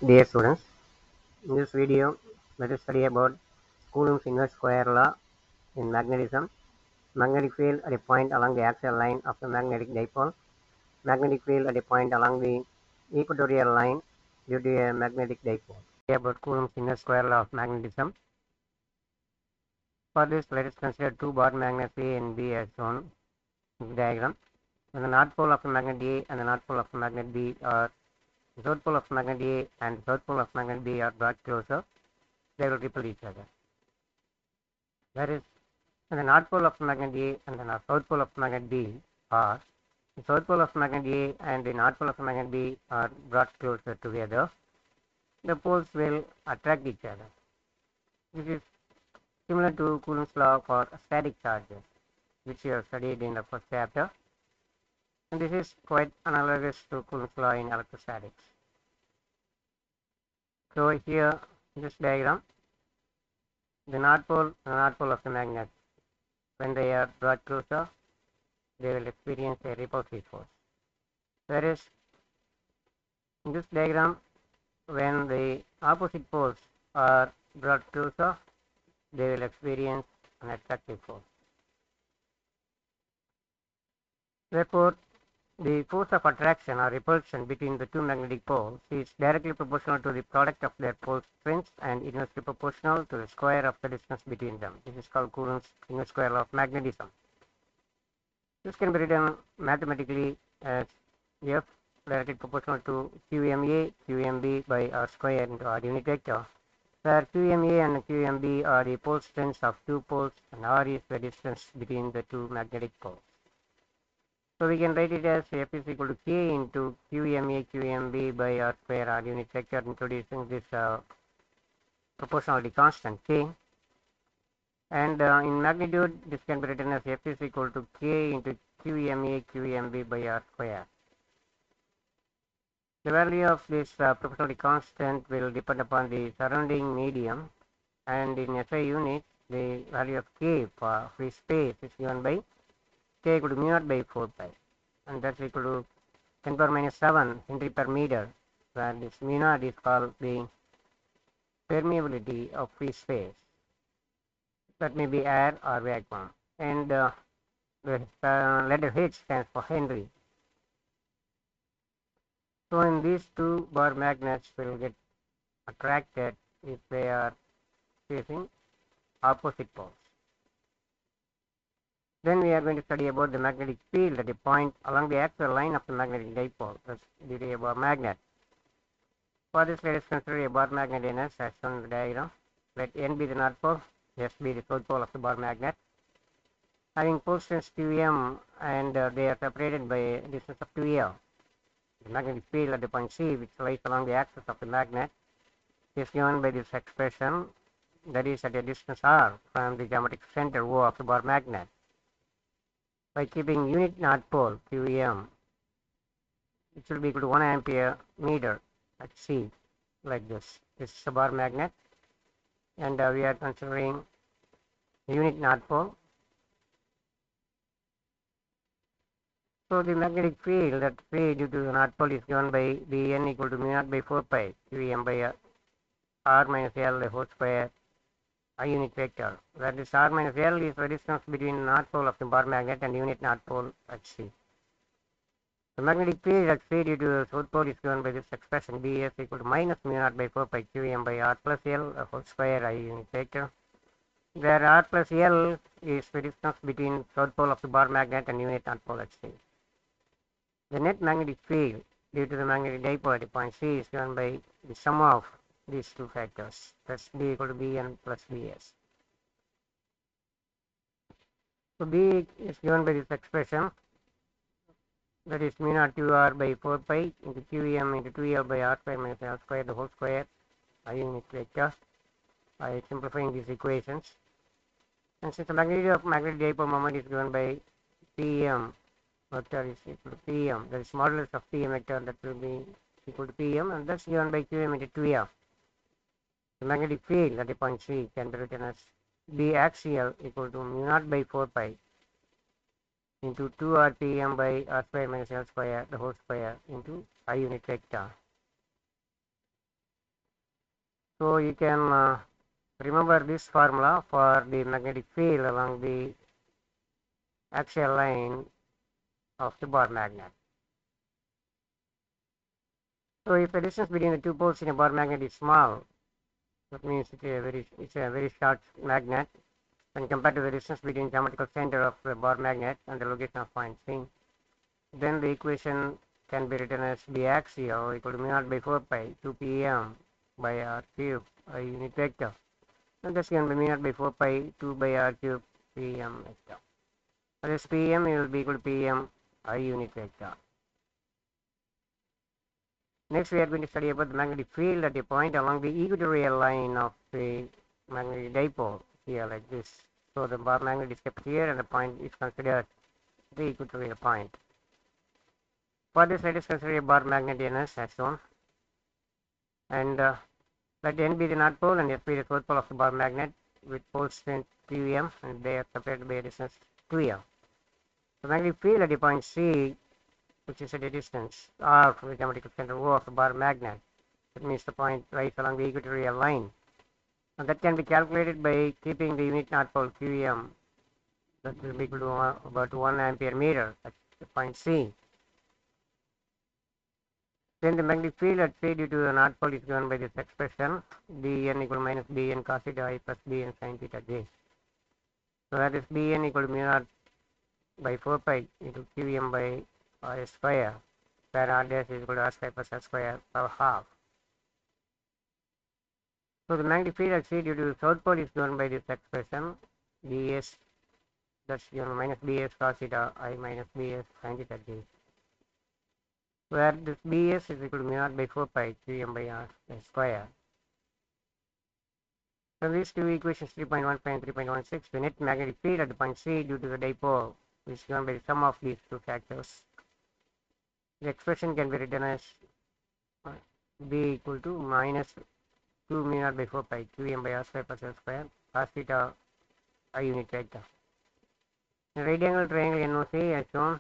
Dear students, in this video, let us study about Coulomb's inverse square law in magnetism, magnetic field at a point along the axial line of the magnetic dipole, magnetic field at a point along the equatorial line due to a magnetic dipole. About Coulomb's inverse square law of magnetism. For this, let us consider two bar magnets A and B as shown in the diagram. When the north pole of the magnet A and the north pole of the magnet B are the south pole of magnet A and the south pole of magnet B are brought closer, they will repel each other. That is, when the north pole of magnet A and the south pole of magnet B are, the south pole of magnet A and the north pole of magnet B are brought closer together, the poles will attract each other. This is similar to Coulomb's law for static charges, which we have studied in the first chapter, and this is quite analogous to Coulomb's law in electrostatics. So here in this diagram, the north pole of the magnet, when they are brought closer, they will experience a repulsive force. Whereas in this diagram, when the opposite poles are brought closer, they will experience an attractive force. Therefore, the force of attraction or repulsion between the two magnetic poles is directly proportional to the product of their pole strengths and inversely proportional to the square of the distance between them. This is called Coulomb's inverse square law of magnetism. This can be written mathematically as F directly proportional to QMA, QMB by R square into R unit vector, where QMA and QMB are the pole strengths of two poles and R is the distance between the two magnetic poles. So we can write it as F is equal to K into QMA, QMB by R square R unit vector, introducing this proportionality constant K. And in magnitude, this can be written as F is equal to K into QMA, QMB by R square. The value of this proportionality constant will depend upon the surrounding medium, and in SI units, the value of K for free space is given by K equal to mu naught by 4 pi, and that's equal to 10 power minus 7 Henry per meter, where this mu naught is called the permeability of free space. That may be air or vacuum, and the letter H stands for Henry. So in these two bar magnets will get attracted if they are facing opposite poles. Then we are going to study about the magnetic field at a point along the axial line of the magnetic dipole, thus due to a bar magnet. For this, let us consider a bar magnet in S as shown in the diagram. Let N be the north pole, S be the south pole of the bar magnet. Having pole strength Qm and they are separated by a distance of 2L. The magnetic field at the point C, which lies along the axis of the magnet, is given by this expression, that is at a distance r from the geometric center O of the bar magnet. By keeping unit north pole Qm, it should be equal to 1 ampere meter at C, like this. This is a bar magnet, and we are considering unit north pole. So the magnetic field at P due to the north pole is given by Bn equal to mu naught by 4 pi Qm by r minus L the whole square I unit vector, where this r minus L is the distance between the north pole of the bar magnet and unit north pole at C. The magnetic field at P due to the south pole is given by this expression Bs equal to minus mu naught by 4 pi Qm by r plus L the whole square I unit vector, where r plus L is the distance between south pole of the bar magnet and unit north pole at C. The net magnetic field due to the magnetic dipole at the point C is given by the sum of these two factors, thus B equal to Bn plus Bs. So B is given by this expression, that is mu naught 2r by 4 pi into Qm into 2L by r square minus L square the whole square I unit vector, by simplifying these equations. And since the magnitude of magnetic dipole moment is given by Pm vector is equal to Pm, that is modulus of Pm vector, that will be equal to Pm, and that's given by Qm into 2L. The magnetic field at the point C can be written as B axial equal to mu naught by 4 pi into 2 rpm by r square minus L square the whole square into I unit vector. So you can remember this formula for the magnetic field along the axial line of the bar magnet. So if the distance between the two poles in a bar magnet is small, that means it's a very short magnet when compared to the distance between the geometrical center of the bar magnet and the location of point C. Then the equation can be written as the axial equal to mu naught by 4 pi 2 pm by r cube a unit vector. And that's given by mu naught by 4 pi 2 by r cube pm vector. This pm will be equal to pm a unit vector. Next, we are going to study about the magnetic field at a point along the equatorial line of the magnetic dipole, here like this. So the bar magnet is kept here and the point is considered the equatorial point. For this, let us consider a bar magnet NS as shown. And let N be the north pole and S be the south pole of the bar magnet with pole strength 3m and they are separated by a distance 2m. The magnetic field at the point C, which is at a distance r from the geometrical center O of the bar magnet, that means the point lies along the equatorial line. And that can be calculated by keeping the unit north pole QM, that will be equal to about 1 ampere meter at the point C. Then the magnetic field at C due to the north pole is given by this expression dn equal to minus dn cos theta I plus dn sin theta j. So that is dn equal to mu naught by 4 pi into qm by r square, where r dash is equal to r square plus r square power half. So the magnetic field at C due to the south pole is given by this expression ds, that's given minus ds cos theta I minus ds sin theta j, where this ds is equal to mu naught by 4 pi qm by r square. From these two equations 3.15 and 3.16, the net magnetic field at the point C due to the dipole is given by the sum of these two factors. The expression can be written as b equal to minus 2 mu naught by 4 pi qm by r square plus r square cos theta I unit vector. In right angle triangle NOC as shown,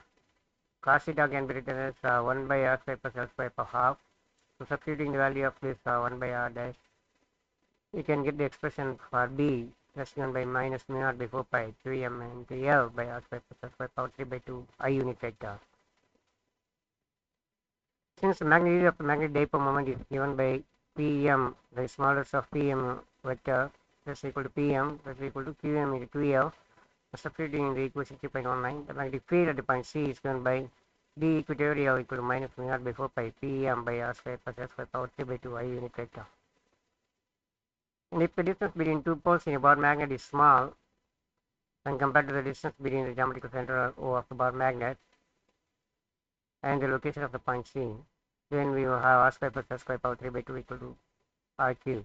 cos theta can be written as 1 by r square plus r square per half. So substituting the value of this 1 by r dash, you can get the expression for b that's given by minus mu naught by 4 pi qm into L by r square plus r square power 3 by 2 I unit vector. Since the magnitude of the magnetic dipole moment is given by Pm, the smallest of Pm vector, that's equal to Pm, that's equal to Qm into 2L. Substituting in the equation 3.19, the magnetic field at the point C is given by d equatorial equal to minus mu naught by 4 pi Pm by r square plus r square power 3 by 2 I unit vector. And if the distance between two poles in a bar magnet is small, when compared to the distance between the geometrical center O of the bar magnet and the location of the point C, then we will have r square plus r square power 3 by 2 equal to r cube.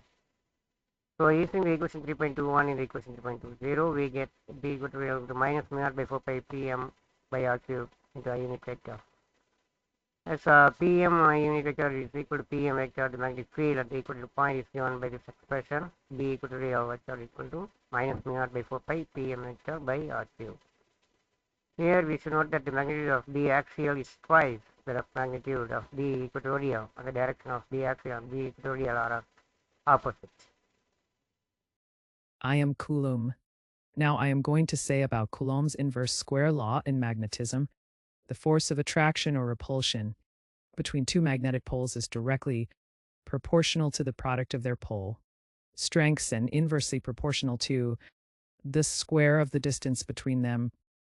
So using the equation 3.21 in the equation 3.20, we get d equal to minus mu naught by 4 pi Pm by r cube into I unit vector. As Pm unit vector is equal to Pm vector, the magnetic field at the equatorial point is given by this expression d equatorial vector equal to minus mu naught by 4 pi Pm vector by r cube. Here we should note that the magnitude of d axial is twice the rough magnitude of d equatorial, and the direction of d axial and d equatorial are opposites. I am Coulomb. Now I am going to say about Coulomb's inverse square law in magnetism. The force of attraction or repulsion between two magnetic poles is directly proportional to the product of their pole strengths and inversely proportional to the square of the distance between them.